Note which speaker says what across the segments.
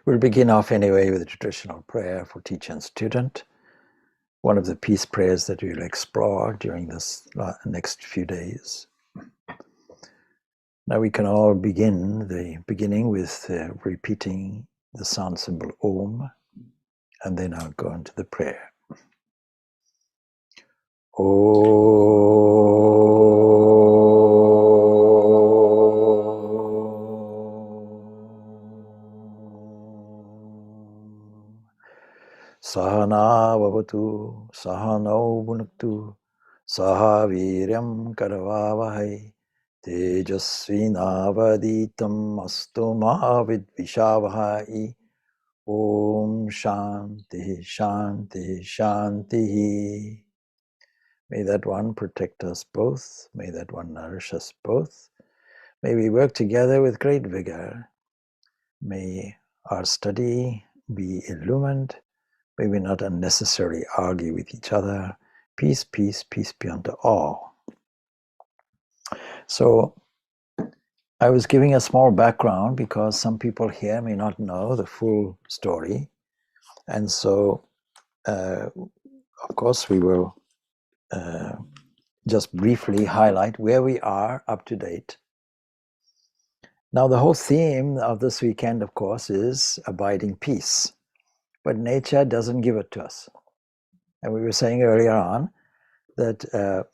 Speaker 1: We'll begin off anyway with a traditional prayer for teacher and student, one of the peace prayers that we'll explore during this next few days. Now we can all begin the beginning with repeating the sound symbol Om, and then I'll go into the prayer. Om. Sahana vavatu, sahano bhunaktu, saha viryam karavavahai, tejasvinavaditam astu ma vidvishavahai. Om Shanti Shanti Shanti. May that one protect us both. May that one nourish us both. May we work together with great vigor. May our study be illumined. May we not unnecessarily argue with each other. Peace, peace, peace be unto all. So, I was giving a small background because some people here may not know the full story. And so, of course, we will just briefly highlight where we are up to date. Now, the whole theme of this weekend, of course, is abiding peace. But nature doesn't give it to us. And we were saying earlier on that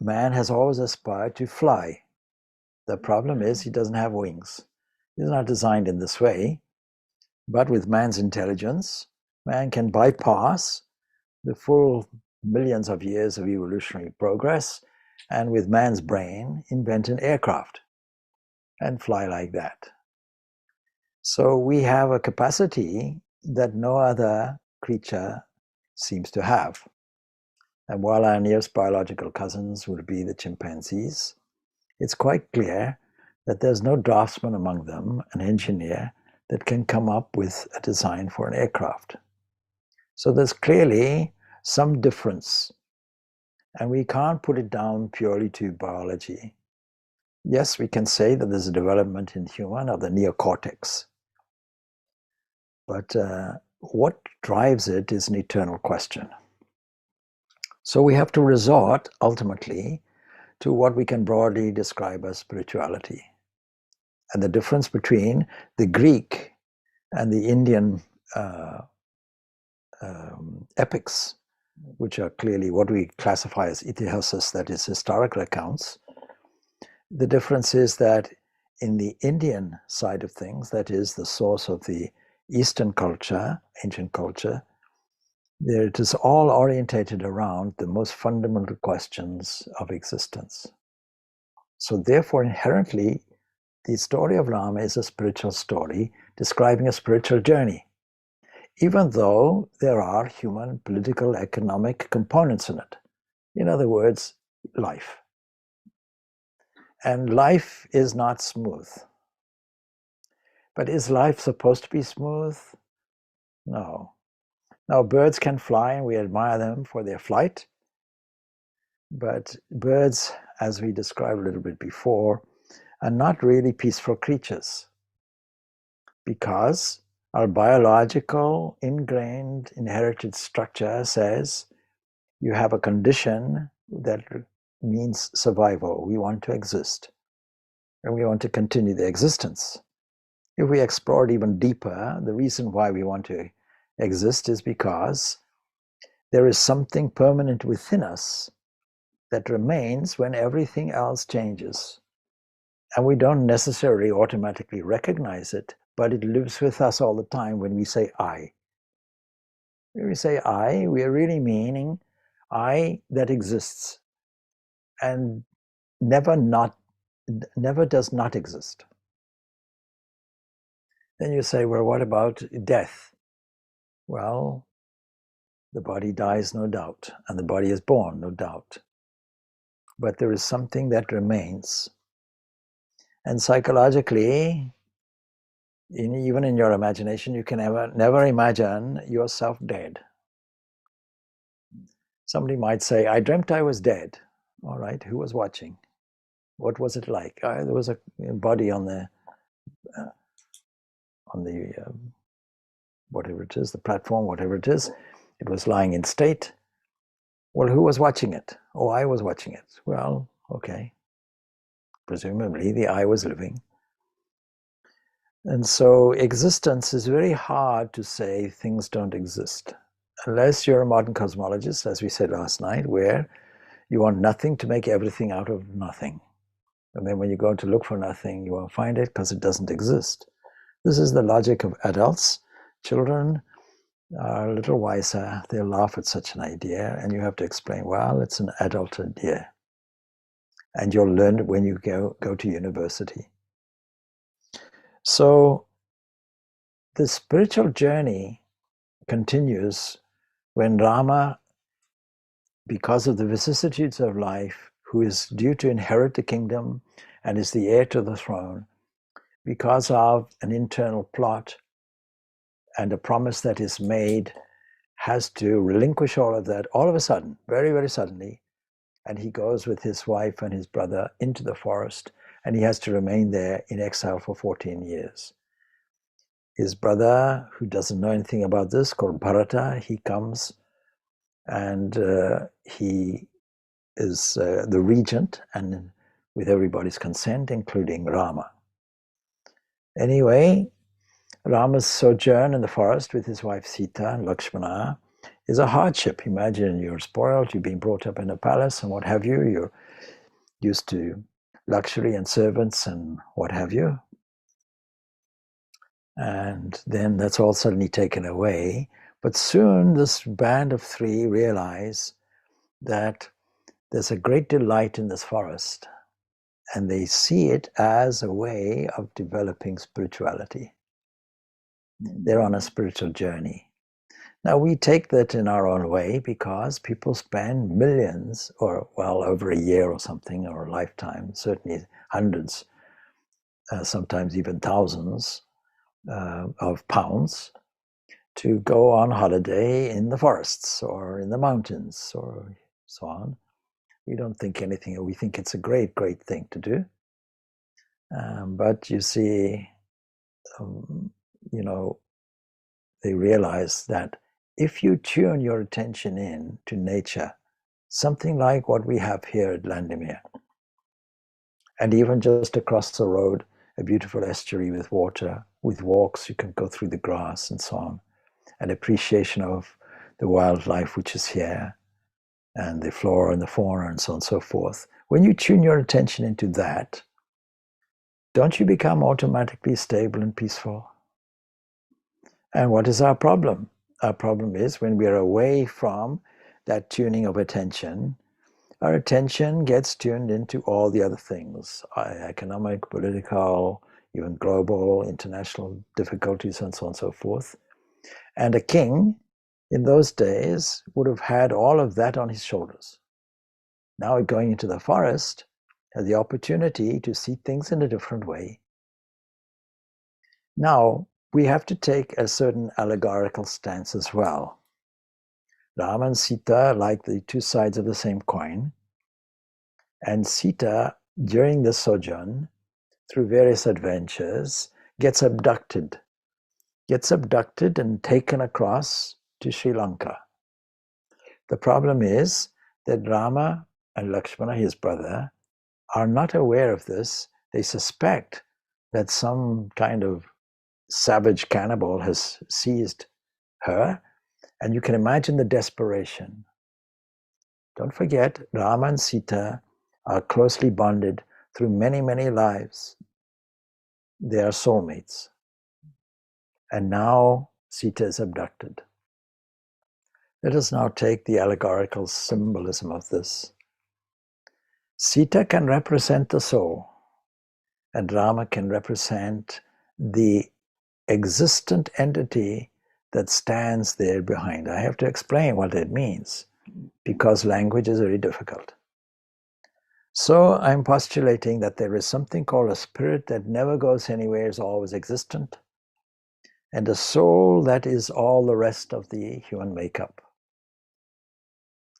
Speaker 1: man has always aspired to fly. The problem is he doesn't have wings. He's not designed in this way. But with man's intelligence, man can bypass the full millions of years of evolutionary progress and with man's brain invent an aircraft and fly like that. So we have a capacity that no other creature seems to have. And while our nearest biological cousins would be the chimpanzees, it's quite clear that there's no draftsman among them, an engineer, that can come up with a design for an aircraft. So there's clearly some difference, and we can't put it down purely to biology. Yes, we can say that there's a development in human of the neocortex, but what drives it is an eternal question. So we have to resort, ultimately, to what we can broadly describe as spirituality. And the difference between the Greek and the Indian epics, which are clearly what we classify as itihasas, that is historical accounts. The difference is that in the Indian side of things, that is the source of the Eastern culture, ancient culture, it is all orientated around the most fundamental questions of existence. So therefore, inherently, the story of Rama is a spiritual story describing a spiritual journey, even though there are human, political, economic components in it. In other words, life. And life is not smooth. But is life supposed to be smooth? No. Now, birds can fly, and we admire them for their flight. But birds, as we described a little bit before, are not really peaceful creatures, because our biological, ingrained, inherited structure says you have a condition that means survival. We want to exist, and we want to continue the existence. If we explore it even deeper, the reason why we want to exist is because there is something permanent within us that remains when everything else changes. And we don't necessarily automatically recognize it, but it lives with us all the time when we say I. When we say I, we are really meaning I that exists and never does not exist. Then you say, well, what about death? Well, the body dies, no doubt, and the body is born, no doubt. But there is something that remains. And psychologically, even in your imagination, you can never imagine yourself dead. Somebody might say, I dreamt I was dead. All right, who was watching? What was it like? There was a body on the whatever it is, the platform, whatever it is. It was lying in state. Well, who was watching it? Oh, I was watching it. Well, okay. Presumably the I was living. And so existence is very hard to say things don't exist. Unless you're a modern cosmologist, as we said last night, where you want nothing to make everything out of nothing. And then when you go to look for nothing, you won't find it because it doesn't exist. This is the logic of adults. Children are a little wiser. They'll laugh at such an idea, and you have to explain, well, it's an adult idea. And you'll learn it when you go to university. So the spiritual journey continues when Rama, because of the vicissitudes of life, who is due to inherit the kingdom and is the heir to the throne, because of an internal plot and a promise that is made, has to relinquish all of that all of a sudden, very, very suddenly. And he goes with his wife and his brother into the forest, and he has to remain there in exile for 14 years. His brother, who doesn't know anything about this, called Bharata, he comes and he is the regent, and with everybody's consent, including Rama. Anyway, Rama's sojourn in the forest with his wife Sita and Lakshmana is a hardship. Imagine you're spoiled, you've been brought up in a palace and what have you, you're used to luxury and servants and what have you. And then that's all suddenly taken away. But soon this band of three realize that there's a great delight in this forest, and they see it as a way of developing spirituality. They're on a spiritual journey. Now, we take that in our own way because people spend millions, or well, over a year or something, or a lifetime, certainly hundreds, sometimes even thousands of pounds to go on holiday in the forests or in the mountains or so on. We don't think anything, we think it's a great, great thing to do. But you see, they realize that if you tune your attention in to nature, something like what we have here at Landemir, and even just across the road, a beautiful estuary with water, with walks, you can go through the grass and so on, an appreciation of the wildlife which is here, and the flora and the fauna and so on and so forth. When you tune your attention into that, don't you become automatically stable and peaceful? And what is our problem? Our problem is when we are away from that tuning of attention, our attention gets tuned into all the other things, economic, political, even global, international difficulties, and so on and so forth. And a king in those days would have had all of that on his shoulders. Now going into the forest, has the opportunity to see things in a different way. Now, we have to take a certain allegorical stance as well. Rama and Sita are like the two sides of the same coin. And Sita, during the sojourn, through various adventures, gets abducted and taken across to Sri Lanka. The problem is that Rama and Lakshmana, his brother, are not aware of this. They suspect that some kind of savage cannibal has seized her, and you can imagine the desperation. Don't forget, Rama and Sita are closely bonded through many, many lives. They are soulmates. And now Sita is abducted. Let us now take the allegorical symbolism of this. Sita can represent the soul, and Rama can represent the existent entity that stands there behind. I have to explain what it means because language is very difficult. So I'm postulating that there is something called a spirit that never goes anywhere, is always existent, and a soul that is all the rest of the human makeup.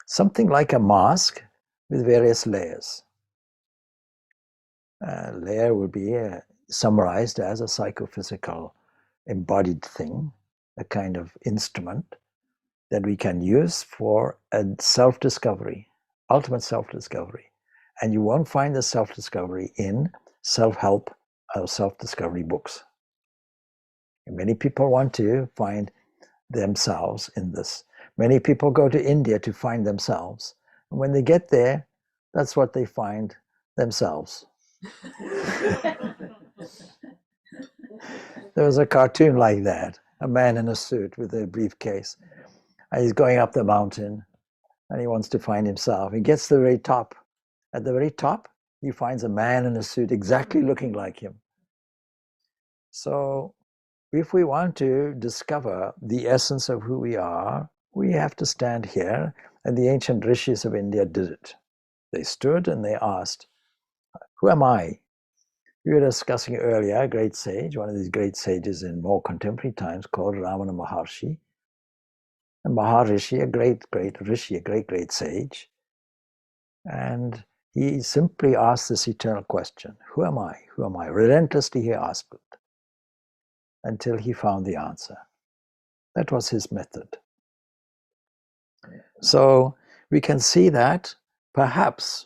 Speaker 1: Something like a mask with various layers. A layer would be summarized as a psychophysical embodied thing, a kind of instrument that we can use for a self-discovery, ultimate self-discovery. And you won't find the self-discovery in self-help or self-discovery books. And many people want to find themselves in this. Many people go to India to find themselves. And when they get there, that's what they find themselves. There was a cartoon like that, a man in a suit with a briefcase. And he's going up the mountain and he wants to find himself. He gets to the very top. At the very top, he finds a man in a suit exactly looking like him. So if we want to discover the essence of who we are, we have to stand here. And the ancient rishis of India did it. They stood and they asked, who am I? We were discussing earlier a great sage, one of these great sages in more contemporary times, called Ramana Maharshi. And Maharishi, a great rishi, a great sage. And he simply asked this eternal question, who am I? Who am I? Relentlessly he asked it until he found the answer. That was his method. So we can see that perhaps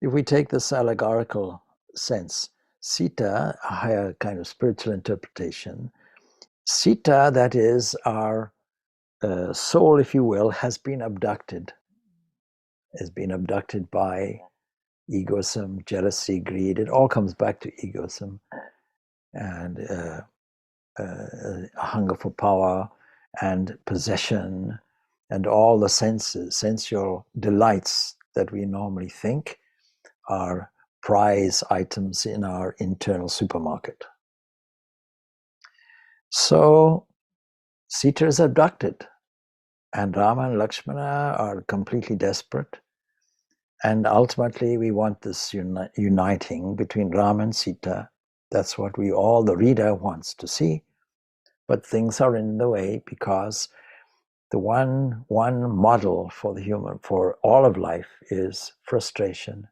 Speaker 1: if we take this allegorical sense, Sita, a higher kind of spiritual interpretation, Sita, that is our soul, if you will, has been abducted by egoism, jealousy, greed. It all comes back to egoism and a hunger for power and possession and all the sensual delights that we normally think are prize items in our internal supermarket. So Sita is abducted, and Rama and Lakshmana are completely desperate. And ultimately, we want this uniting between Rama and Sita. That's what the reader wants to see. But things are in the way because the one model for the human, for all of life, is frustration.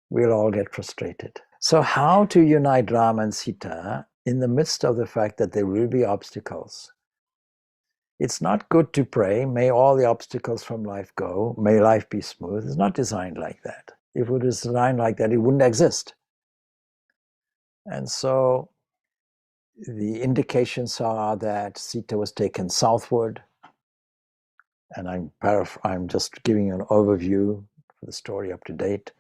Speaker 1: We'll all get frustrated. So how to unite Rama and Sita in the midst of the fact that there will be obstacles? It's not good to pray, may all the obstacles from life go, may life be smooth. It's not designed like that. If it was designed like that, it wouldn't exist. And so the indications are that Sita was taken southward. And I'm just giving you an overview for the story up to date.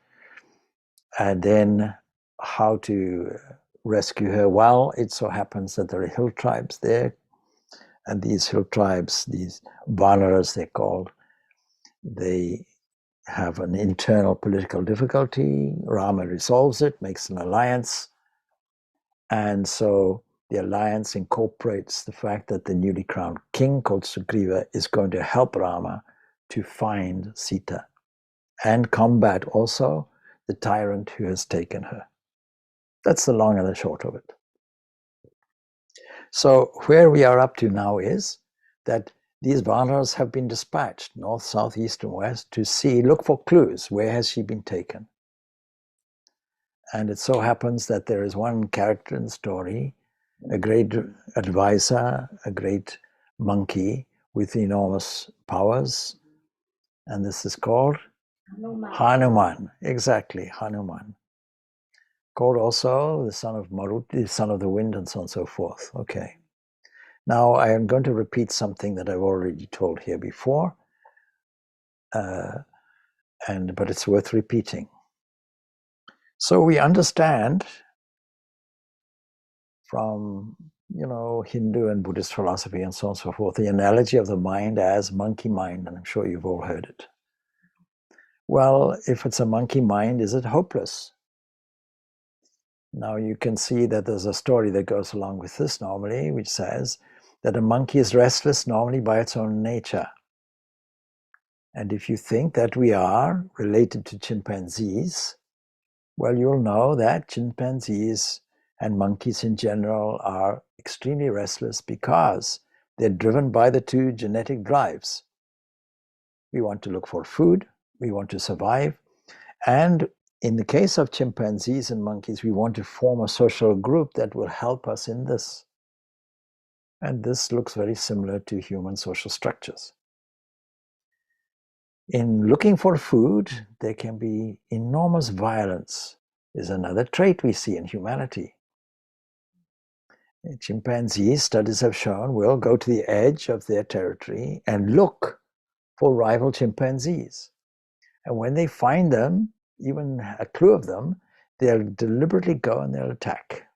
Speaker 1: And then how to rescue her. Well, it so happens that there are hill tribes there. And these hill tribes, these Vanaras they're called, they have an internal political difficulty. Rama resolves it, makes an alliance. And so the alliance incorporates the fact that the newly crowned king called Sugriva is going to help Rama to find Sita and combat also the tyrant who has taken her. That's the long and the short of it. So where we are up to now is that these Vanaras have been dispatched north, south, east, and west to look for clues. Where has she been taken? And it so happens that there is one character in the story, a great advisor, a great monkey with enormous powers. And this is called Hanuman. Exactly, Hanuman. Called also the son of Maruti, the son of the wind, and so on and so forth. Okay. Now I am going to repeat something that I've already told here before, but it's worth repeating. So we understand from Hindu and Buddhist philosophy and so on and so forth, the analogy of the mind as monkey mind, and I'm sure you've all heard it. Well, if it's a monkey mind, is it hopeless? Now you can see that there's a story that goes along with this normally, which says that a monkey is restless normally by its own nature. And if you think that we are related to chimpanzees, well, you'll know that chimpanzees and monkeys in general are extremely restless because they're driven by the two genetic drives. We want to look for food, we want to survive, and in the case of chimpanzees and monkeys, we want to form a social group that will help us in this. And this looks very similar to human social structures. In looking for food, there can be enormous violence, is another trait we see in humanity. Chimpanzees, studies have shown, will go to the edge of their territory and look for rival chimpanzees. And when they find them, even a clue of them, they'll deliberately go and they'll attack.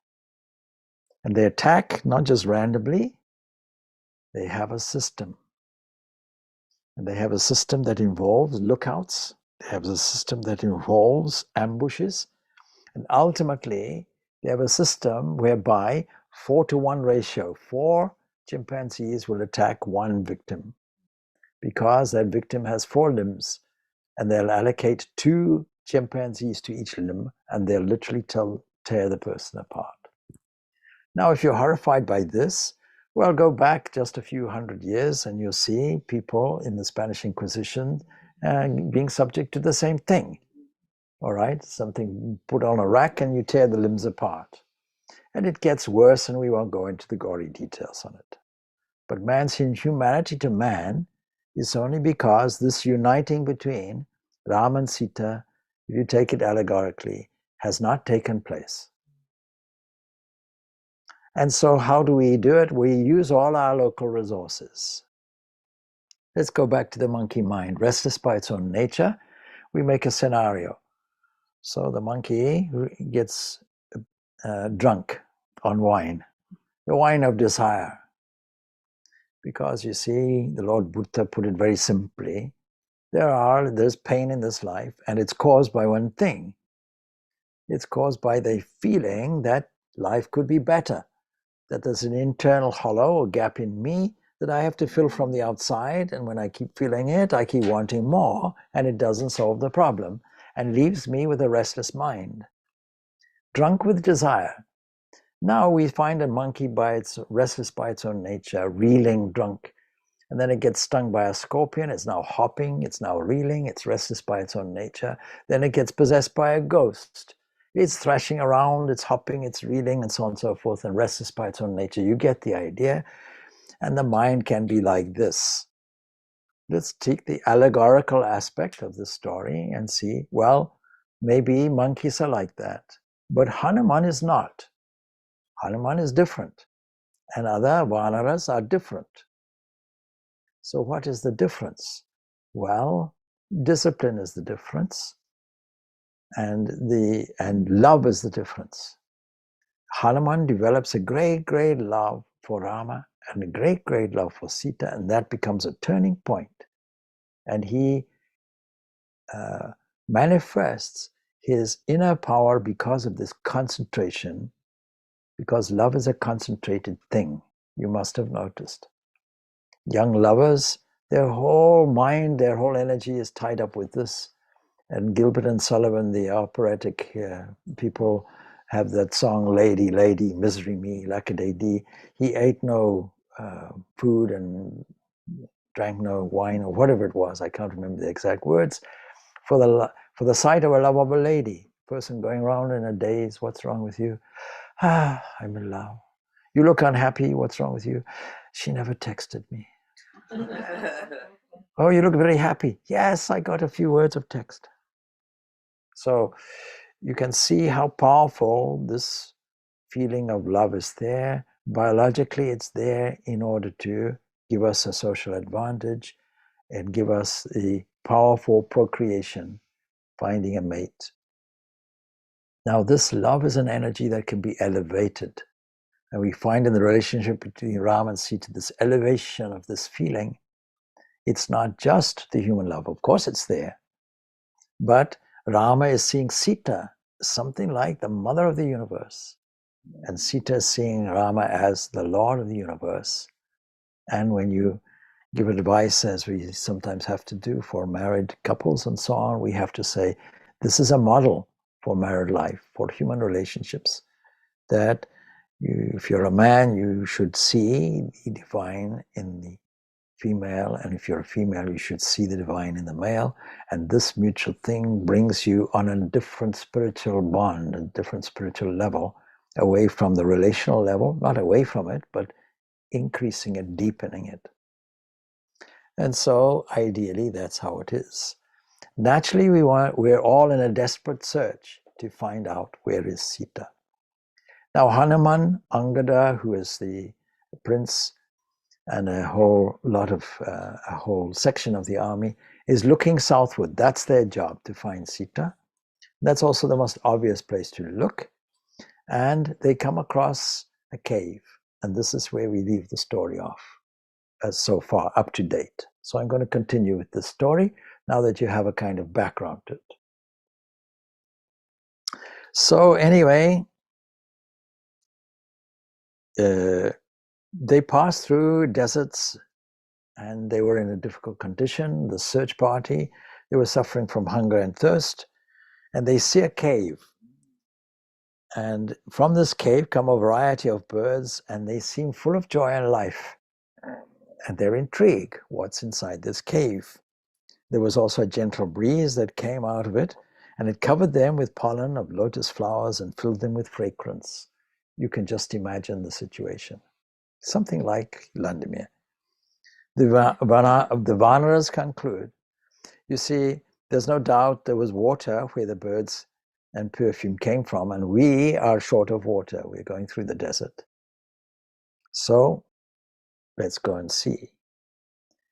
Speaker 1: And they attack not just randomly, they have a system. And they have a system that involves lookouts. They have a system that involves ambushes. And ultimately, they have a system whereby 4-to-1 ratio, 4 chimpanzees will attack 1 victim because that victim has 4 limbs, and they'll allocate 2 chimpanzees to each limb, and they'll literally tear the person apart. Now, if you're horrified by this, well, go back just a few hundred years and you'll see people in the Spanish Inquisition being subject to the same thing. All right, something put on a rack and you tear the limbs apart. And it gets worse, and we won't go into the gory details on it. But man's inhumanity to man is only because this uniting between Rama and Sita, if you take it allegorically, has not taken place. And so how do we do it? We use all our local resources. Let's go back to the monkey mind. Restless by its own nature, we make a scenario. So the monkey gets drunk on wine, the wine of desire. Because you see, the Lord Buddha put it very simply, there's pain in this life, and it's caused by one thing. It's caused by the feeling that life could be better, that there's an internal hollow or gap in me that I have to fill from the outside, and when I keep feeling it, I keep wanting more, and it doesn't solve the problem, and leaves me with a restless mind, drunk with desire. Now we find a monkey restless by its own nature, reeling drunk, and then it gets stung by a scorpion. It's now hopping, it's now reeling, it's restless by its own nature. Then it gets possessed by a ghost. It's thrashing around, it's hopping, it's reeling, and so on and so forth, and restless by its own nature. You get the idea. And the mind can be like this. Let's take the allegorical aspect of the story and see, well, maybe monkeys are like that. But Hanuman is not. Hanuman is different. And other Vanaras are different. So what is the difference? Well, discipline is the difference. And love is the difference. Hanuman develops a great, great love for Rama and a great, great love for Sita, and that becomes a turning point. And he manifests his inner power because of this concentration, because love is a concentrated thing, you must have noticed. Young lovers, their whole mind, their whole energy is tied up with this. And Gilbert and Sullivan, the operatic people, have that song, Lady, Lady, Misery Me, Lackadaisy. He ate no food and drank no wine or whatever it was. I can't remember the exact words. For the sight of a lovable lady, person going around in a daze, what's wrong with you? Ah, I'm in love. You look unhappy, what's wrong with you? She never texted me. Oh, you look very happy. Yes, I got a few words of text. So you can see how powerful this feeling of love is there. Biologically, it's there in order to give us a social advantage and give us the powerful procreation, finding a mate. Now, this love is an energy that can be elevated. And we find in the relationship between Rama and Sita this elevation of this feeling. It's not just the human love. Of course, it's there. But Rama is seeing Sita, something like the mother of the universe. And Sita is seeing Rama as the Lord of the universe. And when you give advice, as we sometimes have to do for married couples and so on, we have to say, this is a model for married life, for human relationships, that if you're a man, you should see the divine in the female, and if you're a female, you should see the divine in the male, and this mutual thing brings you on a different spiritual bond, a different spiritual level, away from the relational level, not away from it, but increasing it, deepening it. And so ideally, that's how it is. Naturally, we're all in a desperate search to find out where is Sita. Now Hanuman, Angada, who is the prince, and a whole section of the army is looking southward. That's their job, to find Sita. That's also the most obvious place to look. And they come across a cave. And this is where we leave the story off, as so far up to date. So I'm going to continue with the story now that you have a kind of background to it. So anyway, they passed through deserts and they were in a difficult condition. The search party, they were suffering from hunger and thirst, and they see a cave. And from this cave come a variety of birds, and they seem full of joy and life. And they're intrigued, what's inside this cave? There was also a gentle breeze that came out of it, and it covered them with pollen of lotus flowers and filled them with fragrance. You can just imagine the situation. Something like Landemir. The Vanaras conclude, you see, there's no doubt there was water where the birds and perfume came from, and we are short of water. We're going through the desert. So let's go and see.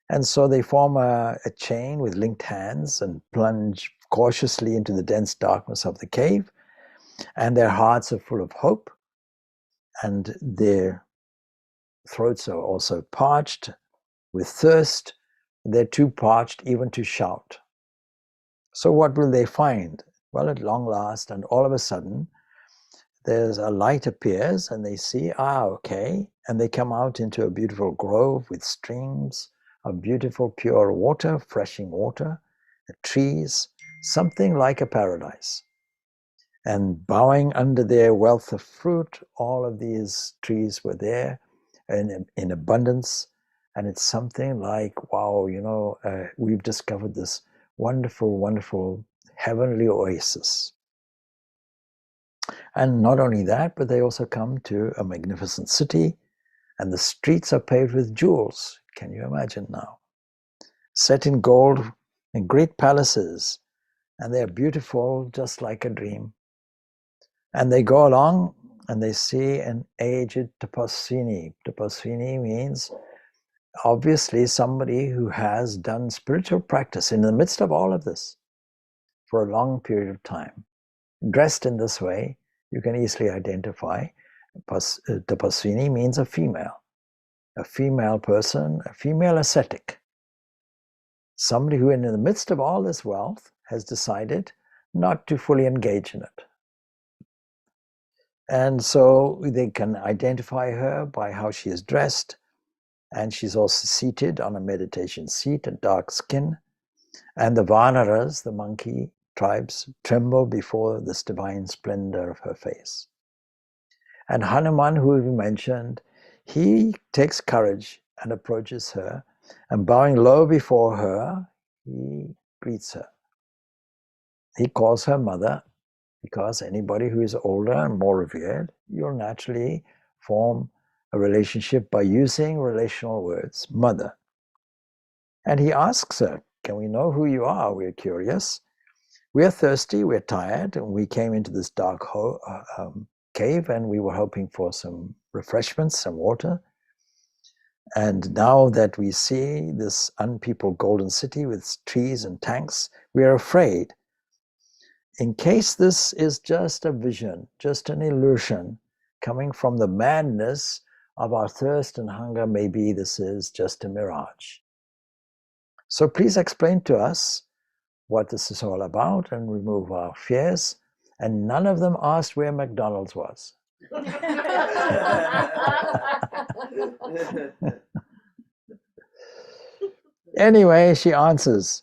Speaker 1: And so they form a chain with linked hands and plunge cautiously into the dense darkness of the cave. And their hearts are full of hope, and their throats are also parched with thirst. They're too parched even to shout. So what will they find? Well, at long last, and all of a sudden, there's a light appears, and they see, okay, and they come out into a beautiful grove with streams of beautiful pure water, freshing water, trees, something like a paradise. And bowing under their wealth of fruit, all of these trees were there in abundance, and it's something like, wow, we've discovered this wonderful, wonderful heavenly oasis. And not only that, but they also come to a magnificent city, and the streets are paved with jewels. Can you imagine now? Set in gold in great palaces, and they're beautiful just like a dream. And they go along and they see an aged tapaswini. Tapaswini means obviously somebody who has done spiritual practice in the midst of all of this for a long period of time. Dressed in this way, you can easily identify tapaswini means a female person, a female ascetic. Somebody who in the midst of all this wealth has decided not to fully engage in it. And so they can identify her by how she is dressed, and she's also seated on a meditation seat, a dark skin. And the Vanaras, the monkey tribes, tremble before this divine splendor of her face. And Hanuman, who we mentioned, he takes courage and approaches her, and bowing low before her, he greets her. He calls her mother, because anybody who is older and more revered, you'll naturally form a relationship by using relational words, mother. And he asks her, can we know who you are? We're curious. We're thirsty, we're tired, and we came into this dark cave, and we were hoping for some refreshments, some water. And now that we see this unpeopled golden city with trees and tanks, we are afraid. In case this is just a vision, just an illusion coming from the madness of our thirst and hunger, maybe this is just a mirage. So please explain to us what this is all about and remove our fears. And none of them asked where McDonald's was. Anyway, she answers,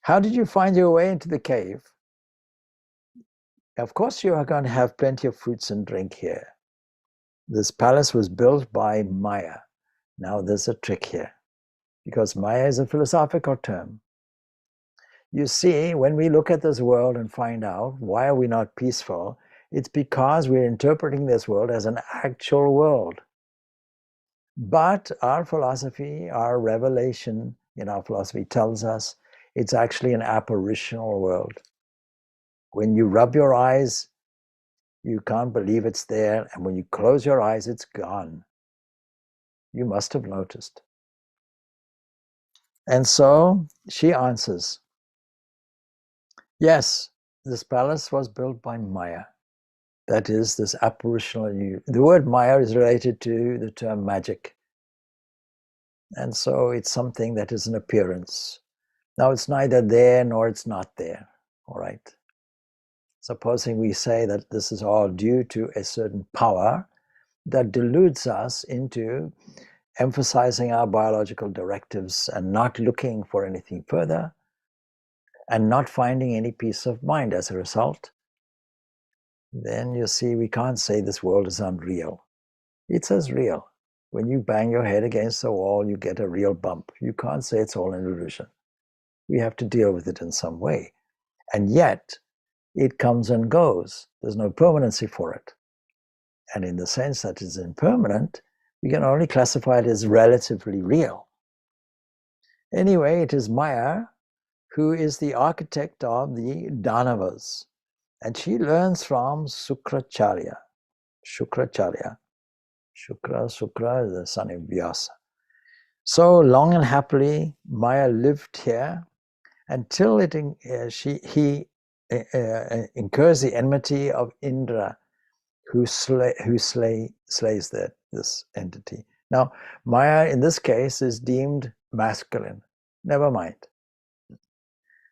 Speaker 1: how did you find your way into the cave? Of course, you are going to have plenty of fruits and drink here. This palace was built by Maya. Now there's a trick here, because Maya is a philosophical term. You see, when we look at this world and find out why are we not peaceful, it's because we're interpreting this world as an actual world. But our philosophy, our revelation in our philosophy tells us it's actually an apparitional world. When you rub your eyes, you can't believe it's there, and when you close your eyes, it's gone. You must have noticed. And so she answers, yes, this palace was built by Maya. That is, this apparitional. The word Maya is related to the term magic. And so it's something that is an appearance. Now, it's neither there nor it's not there, all right? Supposing we say that this is all due to a certain power that deludes us into emphasizing our biological directives and not looking for anything further and not finding any peace of mind as a result, then you see we can't say this world is unreal. It's as real. When you bang your head against the wall, you get a real bump. You can't say it's all an illusion. We have to deal with it in some way. And yet, it comes and goes. There's no permanency for it. And in the sense that it's impermanent, we can only classify it as relatively real. Anyway, it is Maya who is the architect of the Danavas. And she learns from Shukracharya. Shukra is the son of Vyasa. So long and happily, Maya lived here until he incurs the enmity of Indra, who slays this entity. Now, Maya in this case is deemed masculine. Never mind.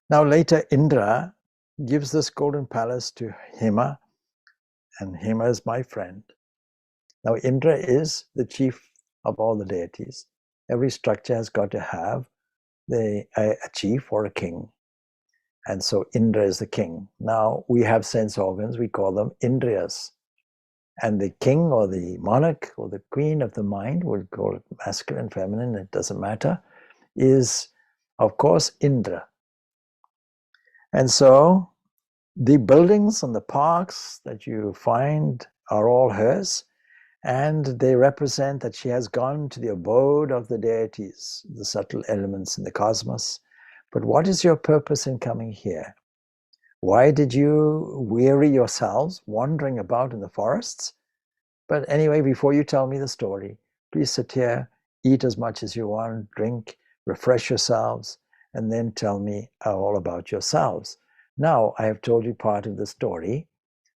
Speaker 1: Now later, Indra gives this golden palace to Hima, and Hima is my friend. Now, Indra is the chief of all the deities. Every structure has got to have a chief or a king. And so Indra is the king. Now, we have sense organs, we call them Indriyas. And the king or the monarch or the queen of the mind, we'll call it masculine, feminine, it doesn't matter, is, of course, Indra. And so the buildings and the parks that you find are all hers, and they represent that she has gone to the abode of the deities, the subtle elements in the cosmos. But what is your purpose in coming here? Why did you weary yourselves wandering about in the forests? But anyway, before you tell me the story, please sit here, eat as much as you want, drink, refresh yourselves, and then tell me all about yourselves. Now, I have told you part of the story,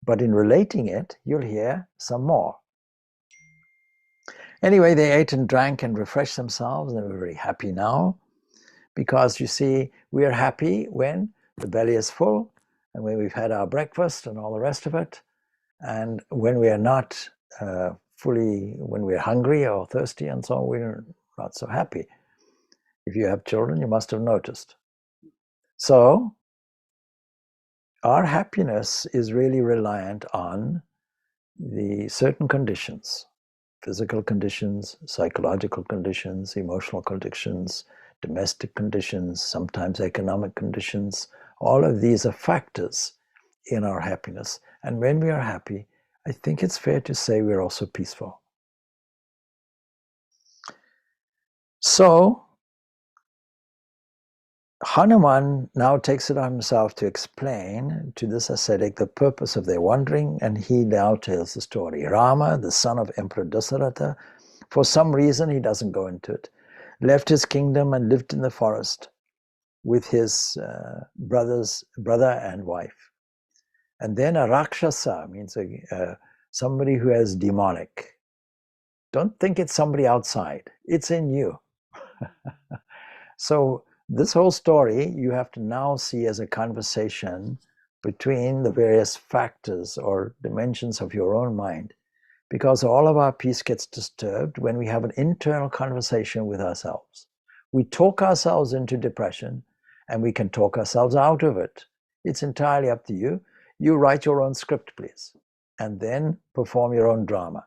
Speaker 1: but in relating it, you'll hear some more. Anyway, they ate and drank and refreshed themselves, and they were very happy now, because you see, we are happy when the belly is full, and when we've had our breakfast and all the rest of it, and when we are not when we're hungry or thirsty and so on, we're not so happy. If you have children, you must have noticed. So, our happiness is really reliant on the certain conditions, physical conditions, psychological conditions, emotional conditions, domestic conditions, sometimes economic conditions. All of these are factors in our happiness. And when we are happy, I think it's fair to say we're also peaceful. So, Hanuman now takes it on himself to explain to this ascetic the purpose of their wandering, and he now tells the story. Rama, the son of Emperor Dasaratha, for some reason, he doesn't go into it, left his kingdom and lived in the forest with his brother and wife. And then a Rakshasa means somebody who is demonic. Don't think it's somebody outside. It's in you. So this whole story you have to now see as a conversation between the various factors or dimensions of your own mind, because all of our peace gets disturbed when we have an internal conversation with ourselves. We talk ourselves into depression, and we can talk ourselves out of it. It's entirely up to you. You write your own script, please, and then perform your own drama.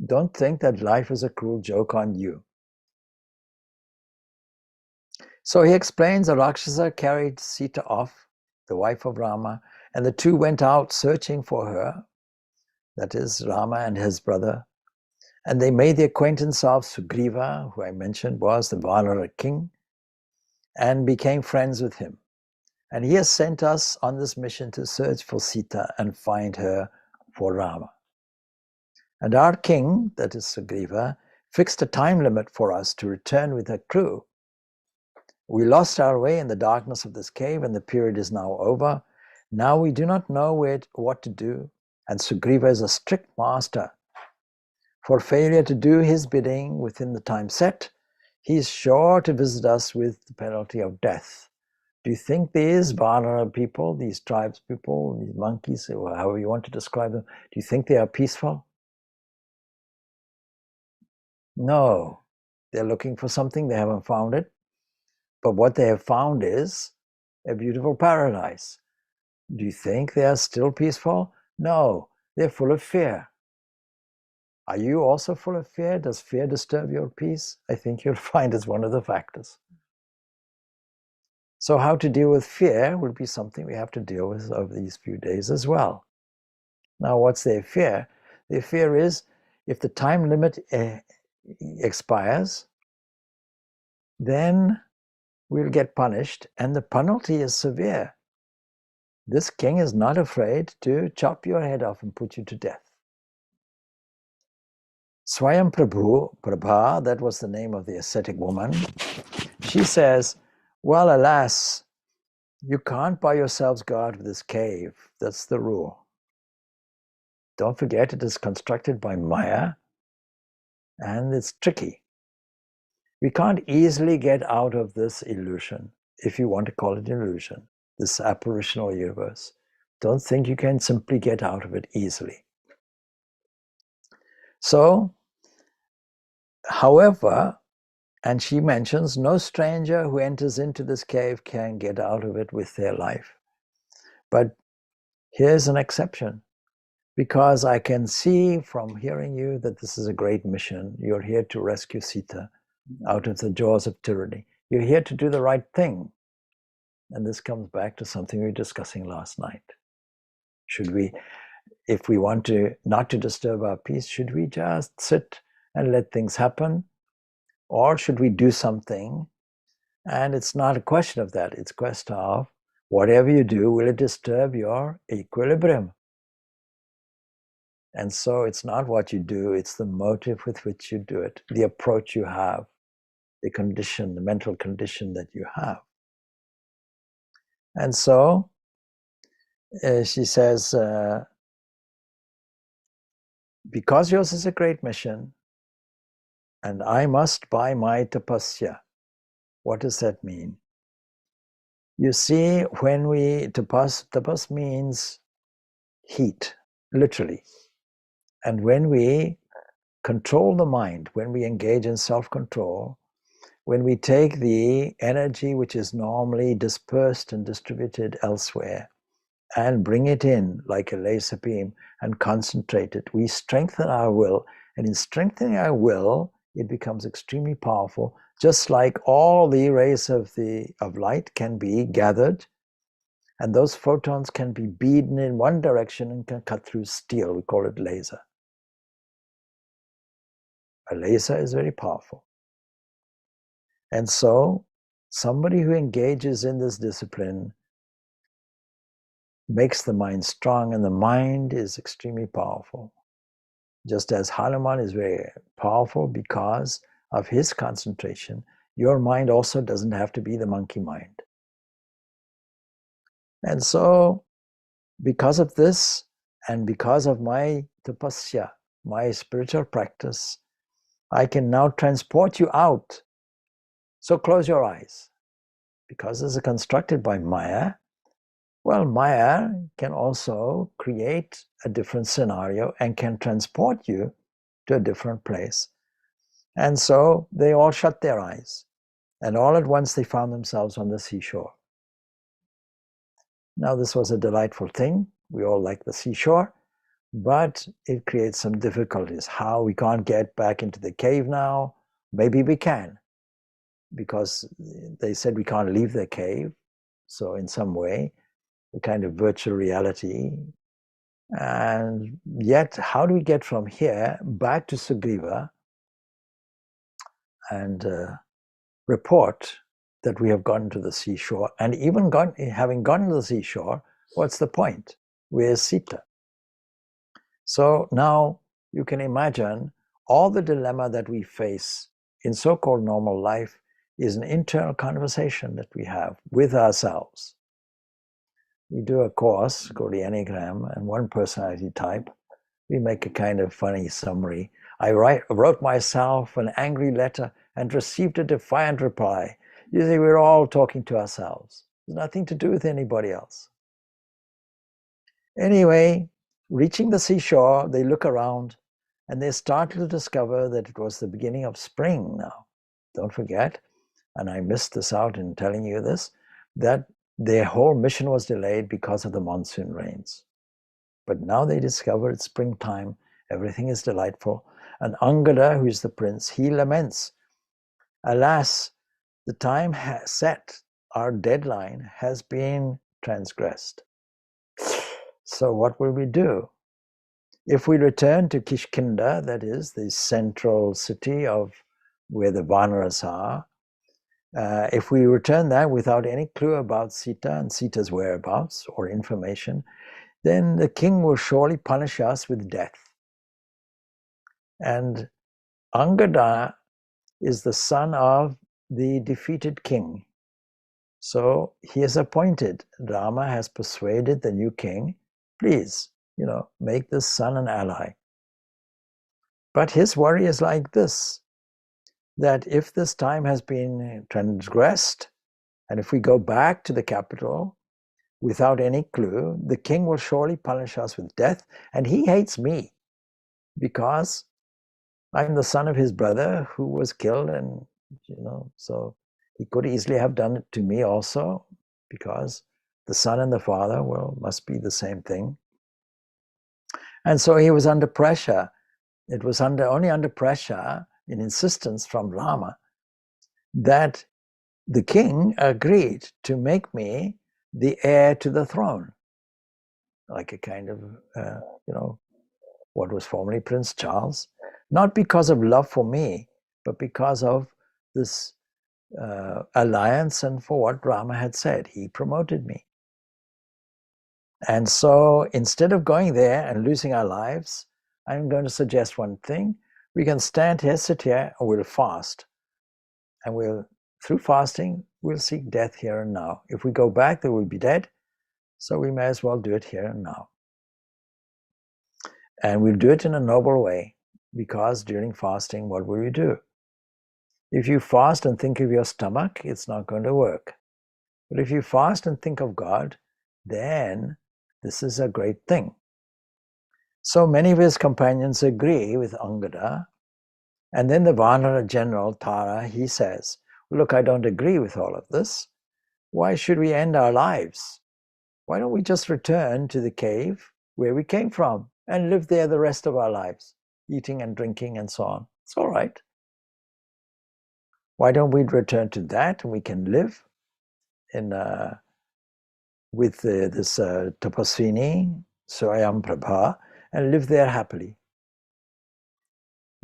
Speaker 1: Don't think that life is a cruel joke on you. So he explains the Rakshasa carried Sita off, the wife of Rama, and the two went out searching for her, that is Rama and his brother. And they made the acquaintance of Sugriva, who I mentioned was the Vanara king, and became friends with him. And he has sent us on this mission to search for Sita and find her for Rama. And our king, that is Sugriva, fixed a time limit for us to return with her crew. We lost our way in the darkness of this cave, and the period is now over. Now we do not know what to do, and Sugriva is a strict master. For failure to do his bidding within the time set, he is sure to visit us with the penalty of death. Do you think these Vanara people, these tribes people, these monkeys, or however you want to describe them, do you think they are peaceful? No. They're looking for something, they haven't found it. But what they have found is a beautiful paradise. Do you think they are still peaceful? No, they're full of fear. Are you also full of fear? Does fear disturb your peace? I think you'll find it's one of the factors. So how to deal with fear will be something we have to deal with over these few days as well. Now, what's their fear? Their fear is if the time limit expires, then we'll get punished, and the penalty is severe. This king is not afraid to chop your head off and put you to death. Swayam Prabha, that was the name of the ascetic woman, she says, well, alas, you can't by yourselves go out of this cave. That's the rule. Don't forget, it is constructed by Maya, and it's tricky. We can't easily get out of this illusion, if you want to call it illusion, this apparitional universe. Don't think you can simply get out of it easily. So, however, and she mentions, no stranger who enters into this cave can get out of it with their life. But here's an exception, because I can see from hearing you that this is a great mission. You're here to rescue Sita out of the jaws of tyranny. You're here to do the right thing. And this comes back to something we were discussing last night. Should we, if we want to not to disturb our peace, should we just sit and let things happen? Or should we do something? And it's not a question of that. It's a question of whatever you do, will it disturb your equilibrium? And so it's not what you do, it's the motive with which you do it, the approach you have, the condition, the mental condition that you have. And so she says, because yours is a great mission, and I must by my tapasya. What does that mean? You see, when we tapas means heat, literally. And when we control the mind, when we engage in self-control, when we take the energy which is normally dispersed and distributed elsewhere and bring it in like a laser beam and concentrate it, we strengthen our will. And in strengthening our will, it becomes extremely powerful, just like all the rays of light can be gathered, and those photons can be beaten in one direction and can cut through steel. We call it laser. A laser is very powerful. And so somebody who engages in this discipline makes the mind strong, and the mind is extremely powerful. Just as Hanuman is very powerful because of his concentration, your mind also doesn't have to be the monkey mind. And so, because of this, and because of my tapasya, my spiritual practice, I can now transport you out. So close your eyes. Because this is constructed by Maya, well, Maya can also create a different scenario and can transport you to a different place. And so they all shut their eyes, and all at once they found themselves on the seashore. Now, this was a delightful thing. We all like the seashore, but it creates some difficulties. How? We can't get back into the cave now. Maybe we can, because they said we can't leave the cave. So in some way, a kind of virtual reality And yet, how do we get from here back to Sugriva and report that we have gone to the seashore? And even having gone to the seashore, what's the point? Where's Sita? So now you can imagine all the dilemma that we face in so-called normal life is an internal conversation that we have with ourselves. We do a course called the Enneagram, and one personality type, we make a kind of funny summary. I wrote myself an angry letter and received a defiant reply. You see, we're all talking to ourselves. It's nothing to do with anybody else. Anyway, reaching the seashore, they look around and they start to discover that it was the beginning of spring now. Don't forget, and I missed this out in telling you this, that their whole mission was delayed because of the monsoon rains. But now they discover it's springtime, everything is delightful. And Angada, who is the prince, he laments, alas, the time set, our deadline has been transgressed. So what will we do? If we return to Kishkinda, that is the central city of where the Vanaras are, if we return there without any clue about Sita and Sita's whereabouts or information, then the king will surely punish us with death. And Angada is the son of the defeated king. So he is appointed. Rama has persuaded the new king, please, make this son an ally. But his worry is like this, that if this time has been transgressed, and if we go back to the capital without any clue, the king will surely punish us with death, and he hates me because I'm the son of his brother who was killed, and so he could easily have done it to me also, because the son and the father, must be the same thing. And so he was under pressure. It was only under pressure, in insistence from Rama, that the king agreed to make me the heir to the throne, like a kind of, what was formerly Prince Charles, not because of love for me, but because of this alliance and for what Rama had said. He promoted me. And so instead of going there and losing our lives, I'm going to suggest one thing. We can stand here, sit here, and we'll fast. And through fasting, we'll seek death here and now. If we go back, then we'll be dead. So we may as well do it here and now. And we'll do it in a noble way, because during fasting, what will you do? If you fast and think of your stomach, it's not going to work. But if you fast and think of God, then this is a great thing. So many of his companions agree with Angada. And then the Vanara general, Tara, he says, look, I don't agree with all of this. Why should we end our lives? Why don't we just return to the cave where we came from and live there the rest of our lives, eating and drinking and so on? It's all right. Why don't we return to that, and we can live with this Tapasvini, Swayam Prabha, and live there happily.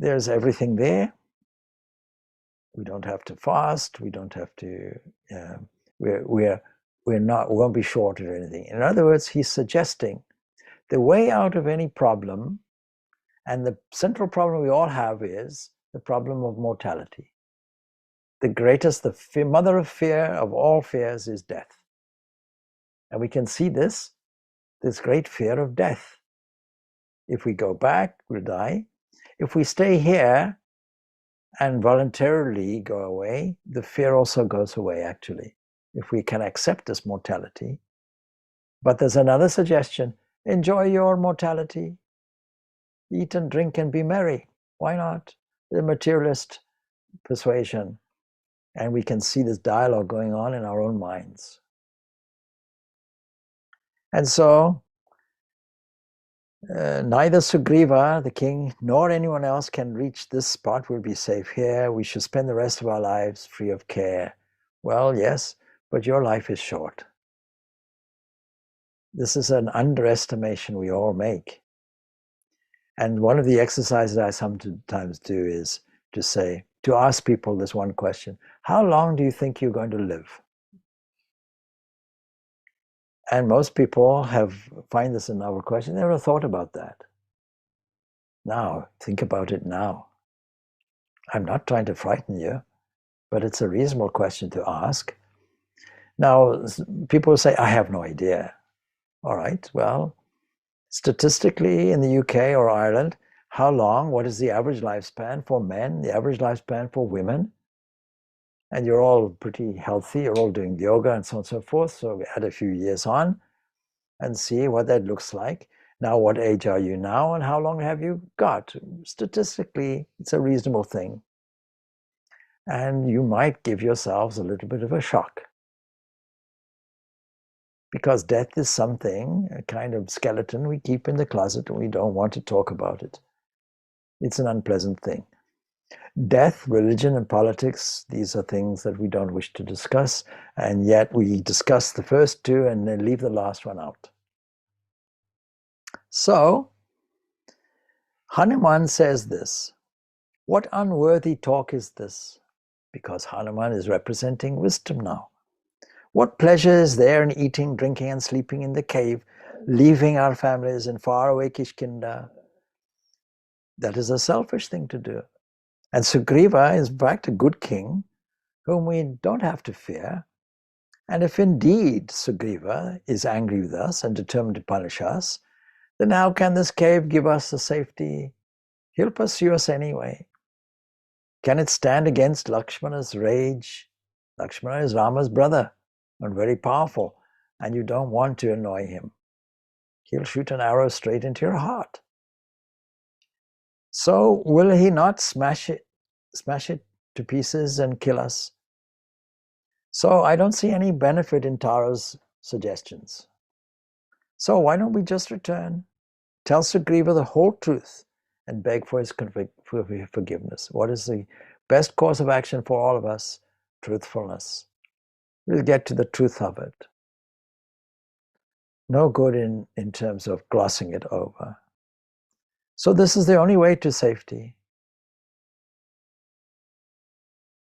Speaker 1: There's everything there. We don't have to fast. We don't have to. We won't be short or anything. In other words, he's suggesting the way out of any problem, and the central problem we all have is the problem of mortality. The greatest, the mother of fear of all fears is death. And we can see this great fear of death. If we go back, we'll die. If we stay here and voluntarily go away, the fear also goes away, actually, if we can accept this mortality. But there's another suggestion. Enjoy your mortality. Eat and drink and be merry. Why not? The materialist persuasion. And we can see this dialogue going on in our own minds. And so, neither Sugriva, the king, nor anyone else can reach this spot. We'll be safe here. We should spend the rest of our lives free of care. Well, yes, but your life is short. This is an underestimation we all make. And one of the exercises I sometimes do is to ask people this one question: how long do you think you're going to live? And most people find this a novel question. They never thought about that. Now, think about it now. I'm not trying to frighten you, but it's a reasonable question to ask. Now, people say, I have no idea. All right, well, statistically in the UK or Ireland, how long, what is the average lifespan for men, the average lifespan for women? And you're all pretty healthy, you're all doing yoga and so on and so forth. So we add a few years on and see what that looks like. Now, what age are you now and how long have you got? Statistically, it's a reasonable thing. And you might give yourselves a little bit of a shock. Because death is something, a kind of skeleton we keep in the closet and we don't want to talk about it. It's an unpleasant thing. Death, religion, and politics, these are things that we don't wish to discuss, and yet we discuss the first two and then leave the last one out. So, Hanuman says this: what unworthy talk is this? Because Hanuman is representing wisdom now. What pleasure is there in eating, drinking, and sleeping in the cave, leaving our families in faraway Kishkinda? That is a selfish thing to do. And Sugriva is in fact a good king whom we don't have to fear. And if indeed Sugriva is angry with us and determined to punish us, then how can this cave give us the safety? He'll pursue us anyway. Can it stand against Lakshmana's rage? Lakshmana is Rama's brother and very powerful, and you don't want to annoy him. He'll shoot an arrow straight into your heart. So will he not smash it to pieces and kill us? So I don't see any benefit in Tara's suggestions. So why don't we just return, tell Sugriva the whole truth, and beg for his forgiveness? What is the best course of action for all of us? Truthfulness. We'll get to the truth of it. No good in terms of glossing it over. So this is the only way to safety.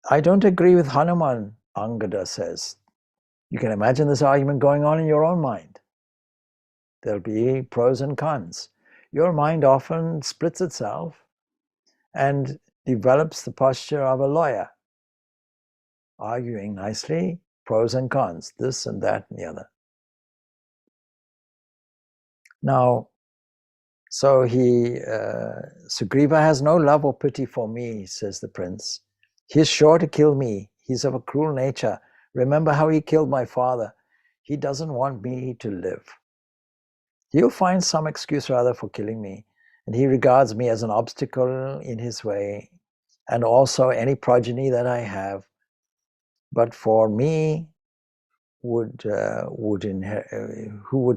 Speaker 1: I don't agree with Hanuman, Angada says. You can imagine this argument going on in your own mind. There'll be pros and cons. Your mind often splits itself and develops the posture of a lawyer, arguing nicely, pros and cons, this and that and the other. Now, so Sugriva has no love or pity for me, says the prince. He's sure to kill me. He's of a cruel nature. Remember how he killed my father. He doesn't want me to live. He'll find some excuse or other for killing me, and he regards me as an obstacle in his way, and also any progeny that I have. But for me, who would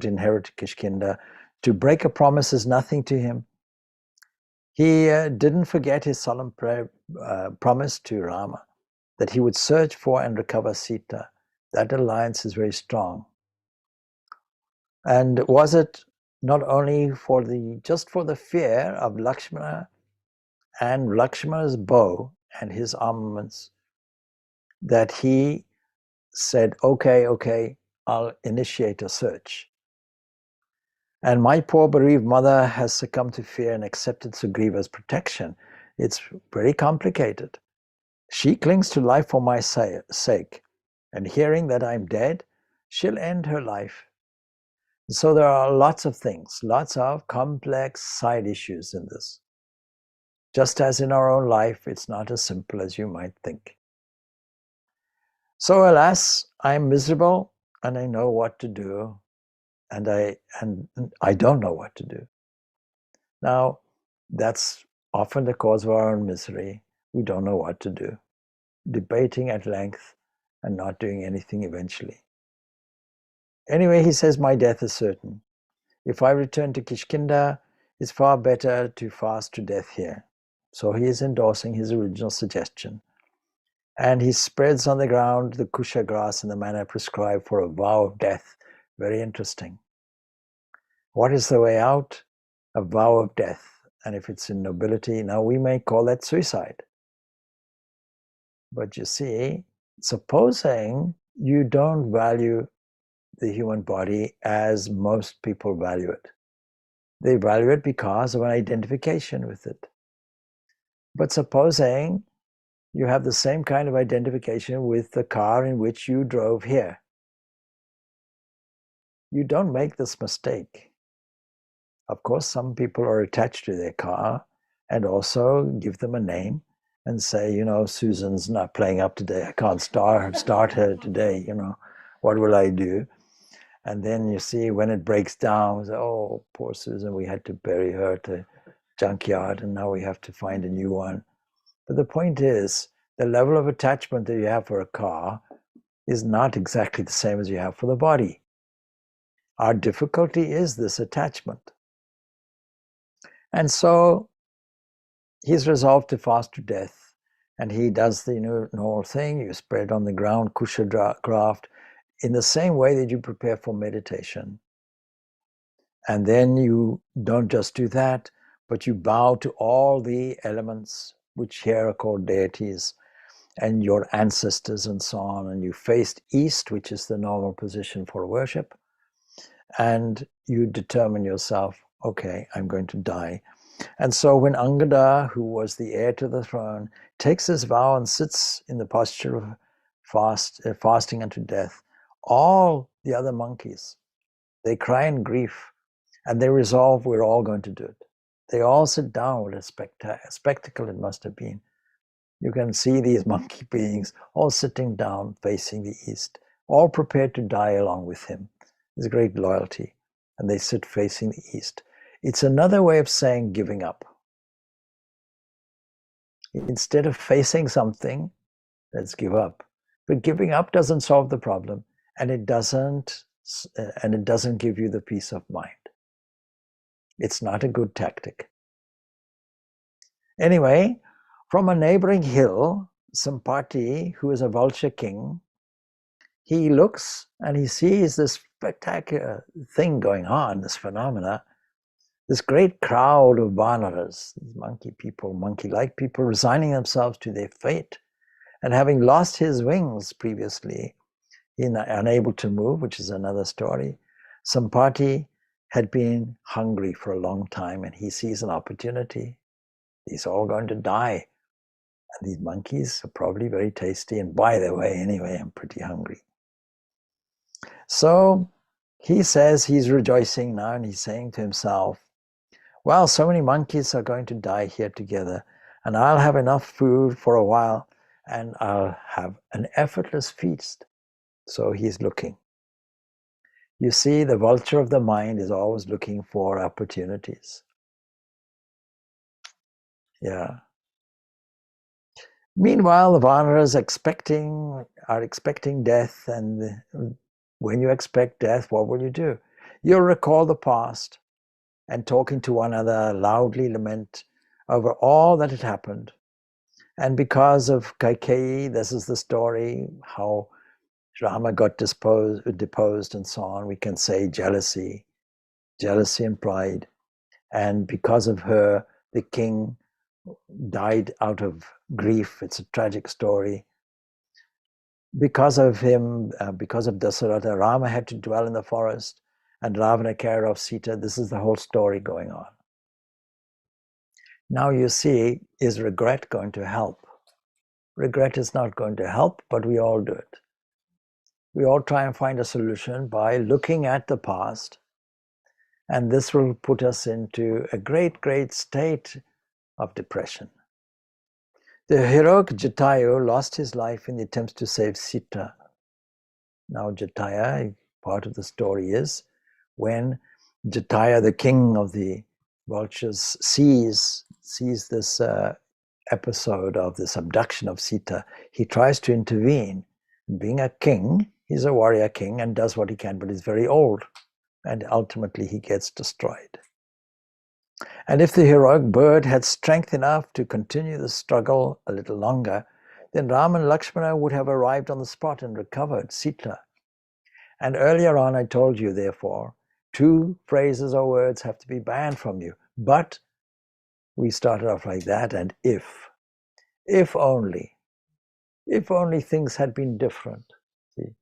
Speaker 1: inherit Kishkinda, to break a promise is nothing to him. He didn't forget his solemn promise to Rama that he would search for and recover Sita. That alliance is very strong. And was it not only just for the fear of Lakshmana and Lakshmana's bow and his armaments that he said, okay, I'll initiate a search. And my poor bereaved mother has succumbed to fear and accepted Sugriva's protection. It's very complicated. She clings to life for my sake, and hearing that I'm dead, she'll end her life. So there are lots of things, lots of complex side issues in this. Just as in our own life, it's not as simple as you might think. So alas, I'm miserable and I know what to do, and I don't know what to do. Now, that's often the cause of our own misery. We don't know what to do. Debating at length and not doing anything eventually. Anyway, he says, my death is certain. If I return to Kishkinda, it's far better to fast to death here. So he is endorsing his original suggestion. And he spreads on the ground the kusha grass in the manner prescribed for a vow of death. Very interesting. What is the way out? A vow of death. And if it's in nobility, now we may call that suicide. But you see, supposing you don't value the human body as most people value it. They value it because of an identification with it. But supposing you have the same kind of identification with the car in which you drove here, you don't make this mistake. Of course, some people are attached to their car and also give them a name and say, you know, Susan's not playing up today. I can't start her today. You know, what will I do? And then you see when it breaks down, say, oh, poor Susan, we had to bury her at the junkyard and now we have to find a new one. But the point is, the level of attachment that you have for a car is not exactly the same as you have for the body. Our difficulty is this attachment. And so he's resolved to fast to death. And he does the normal thing. You spread on the ground, kusha graft, in the same way that you prepare for meditation. And then you don't just do that, but you bow to all the elements, which here are called deities, and your ancestors and so on. And you faced east, which is the normal position for worship. And you determine yourself, okay, I'm going to die. And so when Angada, who was the heir to the throne, takes his vow and sits in the posture of fasting unto death, all the other monkeys, they cry in grief and they resolve, we're all going to do it. They all sit down. What a spectacle it must have been. You can see these monkey beings all sitting down facing the east, all prepared to die along with him. There's great loyalty. And they sit facing the east. It's another way of saying giving up. Instead of facing something, let's give up. But giving up doesn't solve the problem, and it doesn't give you the peace of mind. It's not a good tactic. Anyway, from a neighboring hill, Sampati, who is a vulture king, he looks and he sees this spectacular thing going on, this phenomena. This great crowd of vanaras, these monkey people, monkey-like people, resigning themselves to their fate. And having lost his wings previously, unable to move, which is another story, Sampati had been hungry for a long time and he sees an opportunity. He's all going to die. And these monkeys are probably very tasty. And by the way, anyway, I'm pretty hungry. So he says he's rejoicing now and he's saying to himself, well, so many monkeys are going to die here together, and I'll have enough food for a while, and I'll have an effortless feast. So he's looking. You see, the vulture of the mind is always looking for opportunities. Yeah. Meanwhile, the vanaras are expecting death, and when you expect death, what will you do? You'll recall the past, and talking to one another, loudly lament over all that had happened. And because of Kaikeyi, this is the story, how Rama got deposed and so on. We can say jealousy and pride. And because of her, the king died out of grief. It's a tragic story. Because of him, because of Dasaratha, Rama had to dwell in the forest and Ravana care of Sita. This is the whole story going on. Now you see, is regret going to help? Regret is not going to help, but we all do it. We all try and find a solution by looking at the past, and this will put us into a great, great state of depression. The heroic Jatayu lost his life in the attempts to save Sita. Now Jataya, part of the story is, when Jataya, the king of the vultures, sees this episode of this abduction of Sita, he tries to intervene. Being a king, he's a warrior king and does what he can, but he's very old, and ultimately he gets destroyed. And if the heroic bird had strength enough to continue the struggle a little longer, then Rama and Lakshmana would have arrived on the spot and recovered Sita. And earlier on I told you, therefore, 2 phrases or words have to be banned from you. But we started off like that, and if only things had been different. See,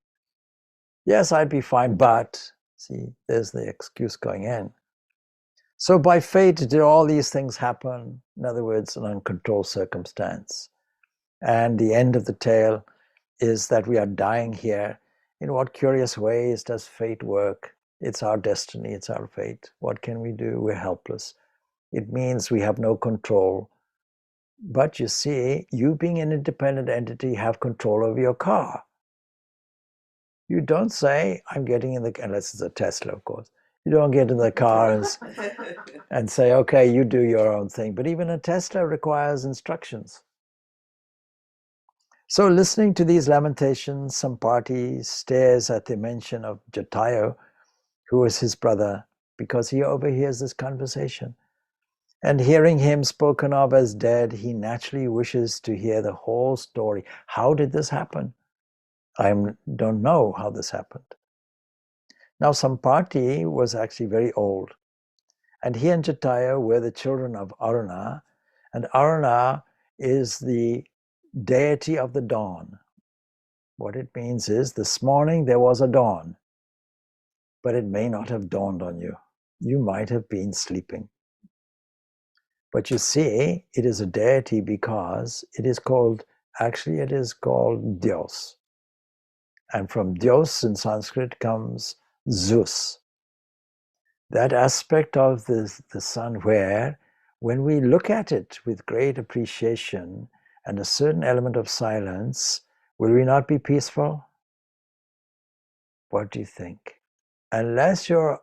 Speaker 1: yes, I'd be fine, but see, there's the excuse going in. So by fate did all these things happen, in other words, an uncontrolled circumstance. And the end of the tale is that we are dying here. In what curious ways does fate work? It's our destiny, it's our fate. What can we do? We're helpless. It means we have no control. But you see, you being an independent entity have control over your car. You don't say, I'm getting in the car, unless it's a Tesla, of course. You don't get in the car and say, okay, you do your own thing. But even a Tesla requires instructions. So listening to these lamentations, Sampati stares at the mention of Jatayu, who is his brother, because he overhears this conversation. And hearing him spoken of as dead, he naturally wishes to hear the whole story. How did this happen? I don't know how this happened. Now, Sampati was actually very old, and he and Jatayu were the children of Aruna, and Aruna is the deity of the dawn. What it means is, this morning there was a dawn, but it may not have dawned on you. You might have been sleeping. But you see, it is a deity because it is called Dios. And from Dios in Sanskrit comes Zeus. That aspect of the sun where, when we look at it with great appreciation and a certain element of silence, will we not be peaceful? What do you think? Unless your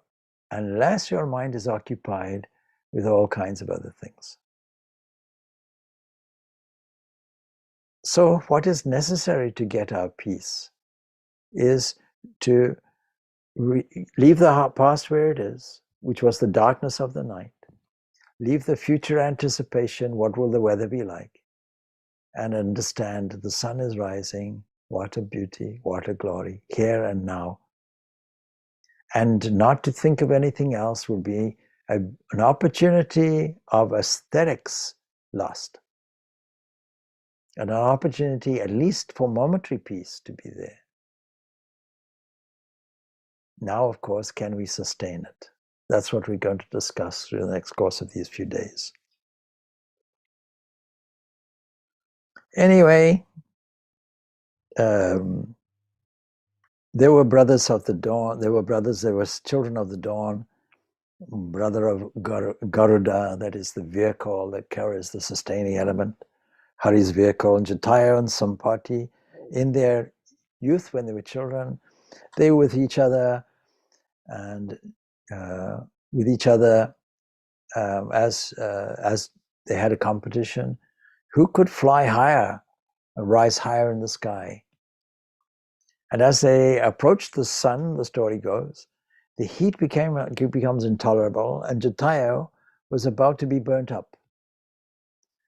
Speaker 1: mind is occupied with all kinds of other things. So what is necessary to get our peace is to leave the past where it is, which was the darkness of the night. Leave the future anticipation, what will the weather be like? And understand the sun is rising, what a beauty, what a glory, here and now. And not to think of anything else will be an opportunity of aesthetics lost. And an opportunity, at least for momentary peace, to be there. Now, of course, can we sustain it? That's what we're going to discuss through the next course of these few days. Anyway, there were brothers of the dawn. There were children of the dawn. Brother of Garuda, that is the vehicle that carries the sustaining element. Hari's vehicle, and Jatayu and Sampati, in their youth, when they were children, they were with each other, and as they had a competition, who could fly higher, rise higher in the sky. And as they approached the sun, the story goes, the heat becomes intolerable, and Jatayu was about to be burnt up.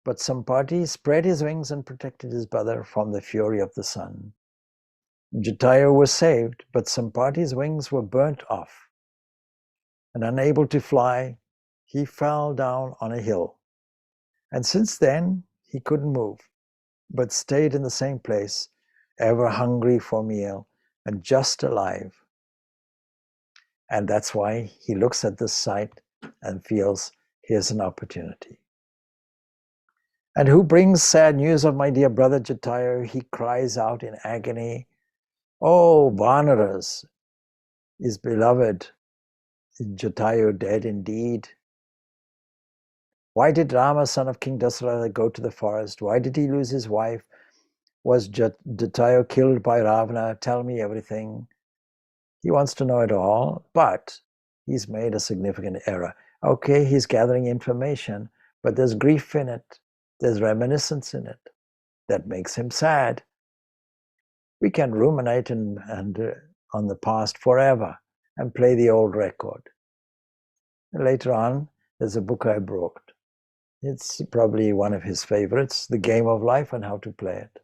Speaker 1: But Sampati spread his wings and protected his brother from the fury of the sun. Jatayu was saved, but Sampati's wings were burnt off. And unable to fly, he fell down on a hill. And since then, he couldn't move, but stayed in the same place, ever hungry for meal and just alive. And that's why he looks at this sight and feels, here's an opportunity. And who brings sad news of my dear brother Jatayu? He cries out in agony, oh, Vanaras, is beloved Jatayu dead indeed? Why did Rama, son of King Dasaratha, go to the forest? Why did he lose his wife? Was Jatayu killed by Ravana? Tell me everything. He wants to know it all, but he's made a significant error. Okay, he's gathering information, but there's grief in it. There's reminiscence in it that makes him sad. We can ruminate and on the past forever and play the old record. And later on, there's a book I brought. It's probably one of his favorites, The Game of Life and How to Play It,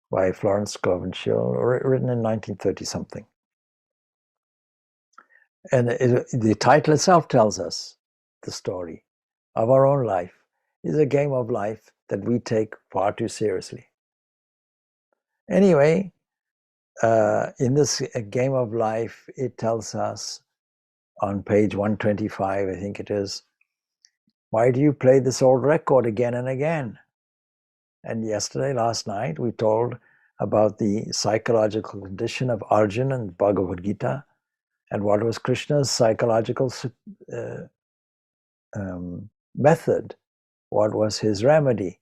Speaker 1: by Florence Scoven Schill, written in 1930-something. And the title itself tells us the story of our own life is a game of life that we take far too seriously. Anyway, in this game of life, it tells us on page 125, I think it is, why do you play this old record again and again? And last night, we told about the psychological condition of Arjuna and Bhagavad Gita, and what was Krishna's psychological method. What was his remedy?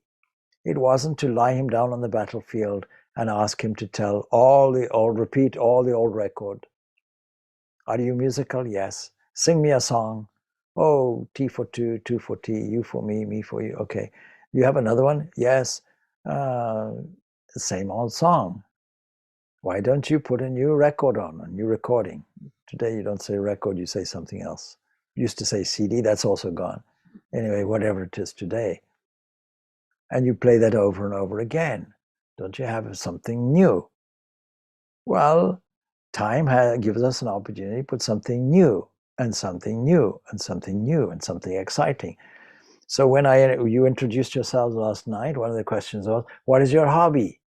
Speaker 1: It wasn't to lie him down on the battlefield and ask him to repeat all the old record. Are you musical? Yes. Sing me a song. Oh, T for two, two for T, you for me for you. Okay. You have another one? Yes. Same old song. Why don't you put a new record on, a new recording? Today you don't say record, you say something else. You used to say CD, that's also gone. Anyway, whatever it is today. And you play that over and over again. Don't you have something new? Well, time gives us an opportunity to put something new and something new and something new and something exciting. So when you introduced yourselves last night, one of the questions was, what is your hobby?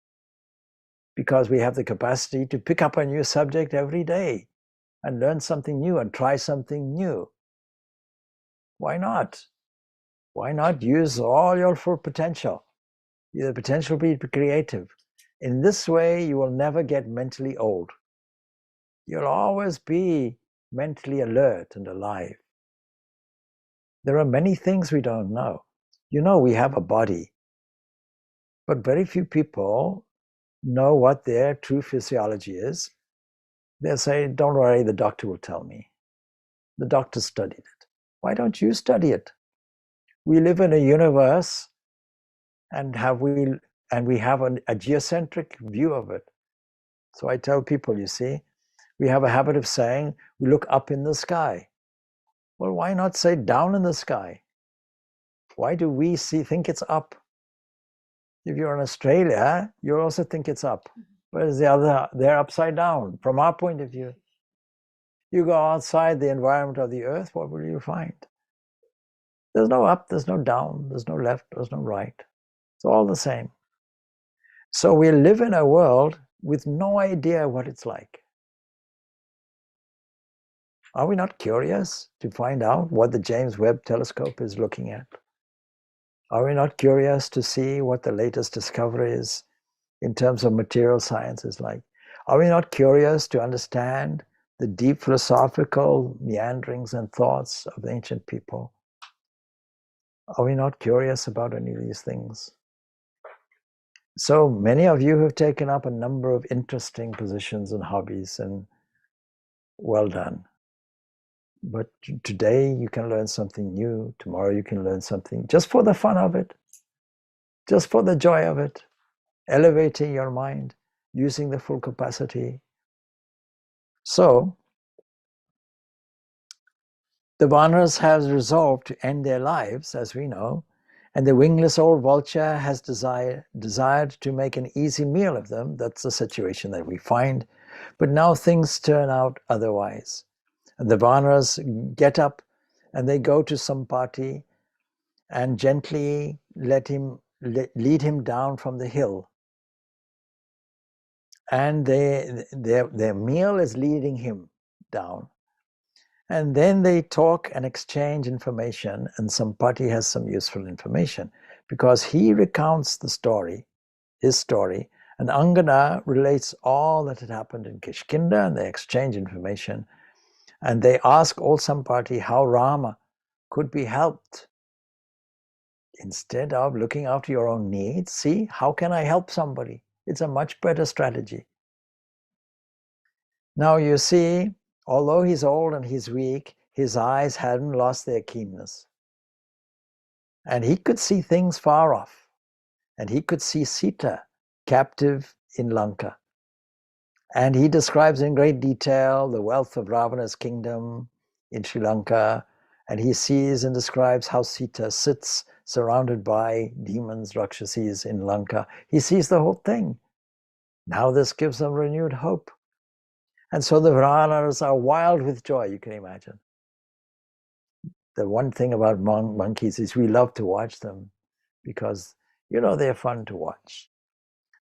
Speaker 1: Because we have the capacity to pick up a new subject every day and learn something new and try something new. Why not? Why not use all your full potential? The potential to be creative. In this way, you will never get mentally old. You'll always be mentally alert and alive. There are many things we don't know. You know, we have a body, but very few people know what their true physiology is. They'll say, don't worry, the doctor will tell me. The doctor studied it. Why don't you study it? We live in a universe and we have a geocentric view of it. So I tell people, you see, we have a habit of saying we look up in the sky. Well, why not say down in the sky? Why do we think it's up? If you're in Australia, you'll also think it's up. Whereas they're upside down. From our point of view, you go outside the environment of the earth, what will you find? There's no up, there's no down, there's no left, there's no right. It's all the same. So we live in a world with no idea what it's like. Are we not curious to find out what the James Webb telescope is looking at? Are we not curious to see what the latest discovery is in terms of material science is like? Are we not curious to understand the deep philosophical meanderings and thoughts of the ancient people? Are we not curious about any of these things? So many of you have taken up a number of interesting positions and hobbies, and well done. But today you can learn something new. Tomorrow you can learn something just for the fun of it, just for the joy of it, elevating your mind, using the full capacity. So the Vanas have resolved to end their lives, as we know, and the wingless old vulture has desired to make an easy meal of them. That's the situation that we find. But now things turn out otherwise. And the Vanas get up and they go to some party and gently lead him down from the hill. And their meal is leading him down. And then they talk and exchange information, and Sampati has some useful information because he recounts the story, his story, and Angada relates all that had happened in Kishkinda, and they exchange information. And they ask old Sampati how Rama could be helped. Instead of looking after your own needs, see, how can I help somebody? It's a much better strategy. Now you see, although he's old and he's weak, his eyes hadn't lost their keenness. And he could see things far off. And he could see Sita captive in Lanka. And he describes in great detail the wealth of Ravana's kingdom in Sri Lanka. And he sees and describes how Sita sits surrounded by demons, Rakshasis in Lanka. He sees the whole thing. Now this gives him renewed hope. And so the Varanas are wild with joy, you can imagine. The one thing about monkeys is we love to watch them because, they're fun to watch.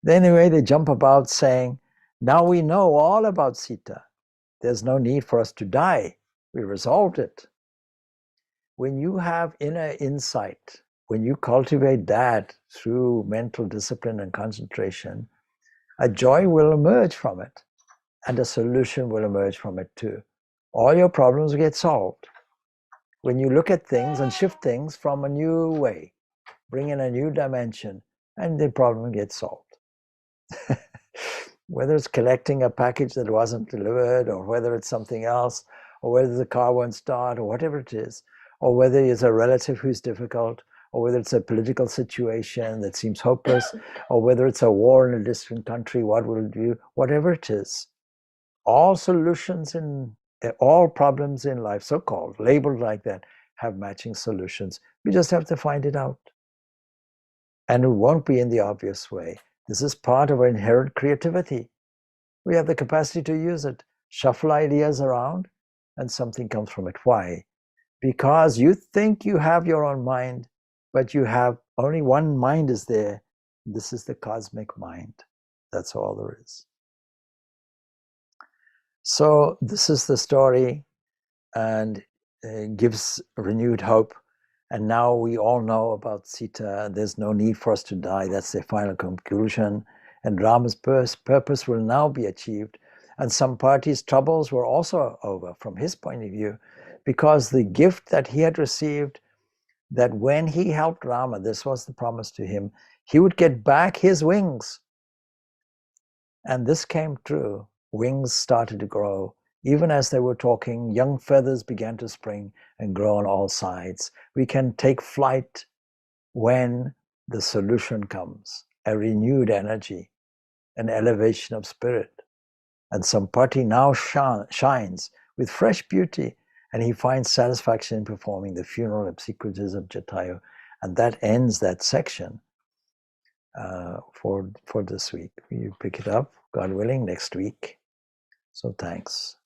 Speaker 1: Anyway, they jump about saying, now we know all about Sita. There's no need for us to die. We resolved it. When you have inner insight, when you cultivate that through mental discipline and concentration, a joy will emerge from it, and a solution will emerge from it too. All your problems get solved. When you look at things and shift things from a new way, bring in a new dimension, and the problem gets solved. Whether it's collecting a package that wasn't delivered, or whether it's something else, or whether the car won't start, or whatever it is, or whether it's a relative who's difficult, or whether it's a political situation that seems hopeless, or whether it's a war in a distant country, what will it do? Whatever it is, all solutions in all problems in life, so-called, labeled like that, have matching solutions. We just have to find it out. And it won't be in the obvious way. This is part of our inherent creativity. We have the capacity to use it. Shuffle ideas around and something comes from it. Why? Because you think you have your own mind, but you have only one mind is there. This is the cosmic mind. That's all there is. So this is the story, and it gives renewed hope. And now we all know about Sita. There's no need for us to die. That's the final conclusion. And Rama's purpose will now be achieved. And Sampati's troubles were also over from his point of view, because the gift that he had received, that when he helped Rama, this was the promise to him, he would get back his wings. And this came true. Wings started to grow. Even as they were talking, young feathers began to spring and grow on all sides. We can take flight when the solution comes, a renewed energy, an elevation of spirit. And Sampati now shines with fresh beauty, and he finds satisfaction in performing the funeral obsequies of Jatayu. And that ends that section for this week. You pick it up, God willing, next week. So thanks.